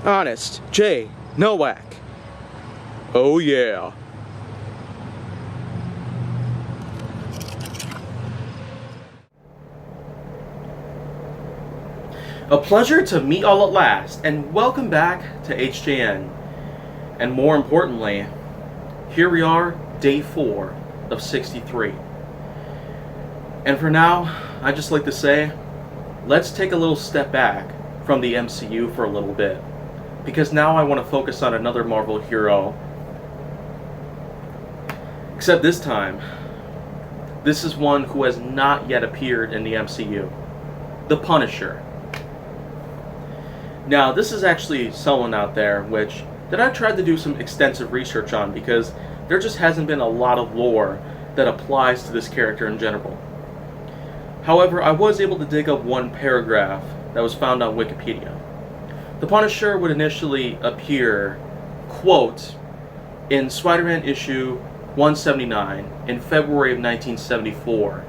Honest J. Nowak. Oh yeah. A pleasure to meet all at last, and welcome back to HJN. And more importantly, here we are, day 4 of 63. And for now, I'd just like to say, let's take a little step back from the MCU for a little bit, because now I want to focus on another Marvel hero. Except this time, this is one who has not yet appeared in the MCU. The Punisher. Now, this is actually someone out there that I tried to do some extensive research on, because there just hasn't been a lot of lore that applies to this character in general. However, I was able to dig up one paragraph that was found on Wikipedia. The Punisher would initially appear, quote, in Spider-Man issue 179 in February of 1974,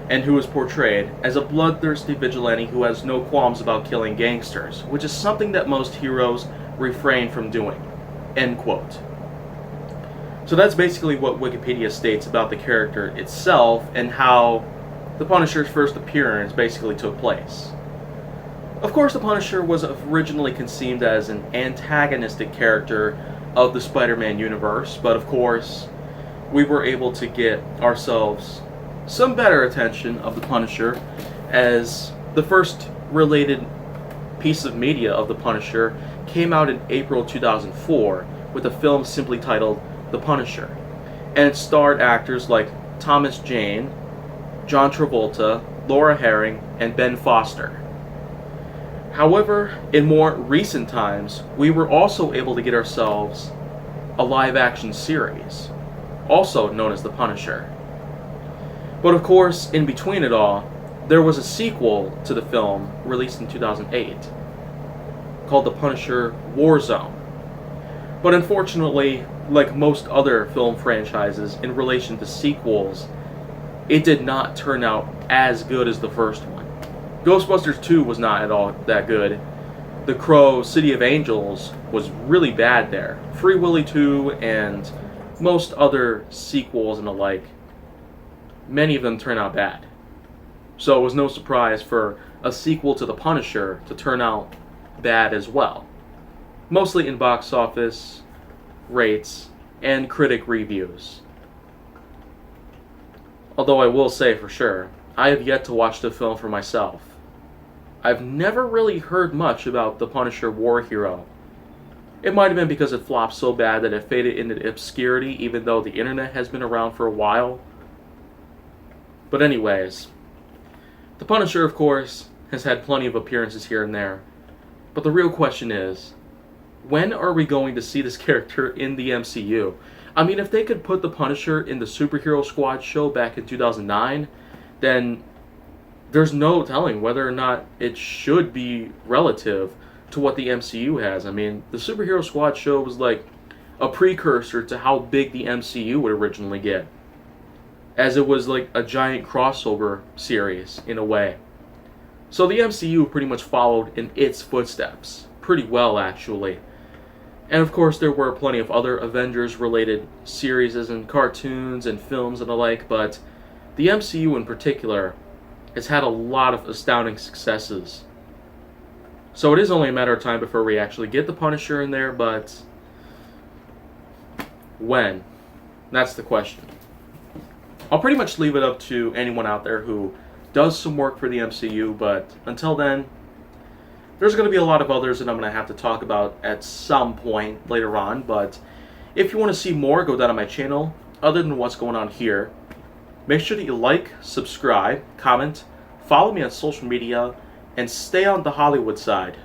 and who is portrayed as a bloodthirsty vigilante who has no qualms about killing gangsters, which is something that most heroes refrain from doing, end quote. So that's basically what Wikipedia states about the character itself and how the Punisher's first appearance basically took place. Of course, the Punisher was originally conceived as an antagonistic character of the Spider-Man universe, but of course, we were able to get ourselves some better attention of the Punisher, as the first related piece of media of the Punisher came out in April 2004 with a film simply titled The Punisher, and it starred actors like Thomas Jane, John Travolta, Laura Herring, and Ben Foster. However, in more recent times, we were also able to get ourselves a live-action series, also known as The Punisher. But of course, in between it all, there was a sequel to the film released in 2008 called The Punisher Warzone. But unfortunately, like most other film franchises in relation to sequels, it did not turn out as good as the first one. Ghostbusters 2 was not at all that good. The Crow City of Angels was really bad there. Free Willy 2 and most other sequels and the like, many of them turn out bad. So it was no surprise for a sequel to The Punisher to turn out bad as well. Mostly in box office rates and critic reviews. Although I will say for sure, I have yet to watch the film for myself. I've never really heard much about the Punisher War Hero. It might have been because it flopped so bad that it faded into obscurity, even though the internet has been around for a while. But anyways, the Punisher, of course, has had plenty of appearances here and there. But the real question is, when are we going to see this character in the MCU? I mean, if they could put the Punisher in the Superhero Squad show back in 2009, then there's no telling whether or not it should be relative to what the MCU has. I mean, the Superhero Squad show was like a precursor to how big the MCU would originally get, as it was like a giant crossover series in a way. So the MCU pretty much followed in its footsteps, pretty well actually. And of course there were plenty of other Avengers-related series and cartoons and films and the like, but the MCU in particular has had a lot of astounding successes. So it is only a matter of time before we actually get the Punisher in there, but when? That's the question. I'll pretty much leave it up to anyone out there who does some work for the MCU, but until then, there's going to be a lot of others that I'm going to have to talk about at some point later on, but if you want to see more, go down to my channel. Other than what's going on here, make sure that you like, subscribe, comment, follow me on social media, and stay on the Hollywood side.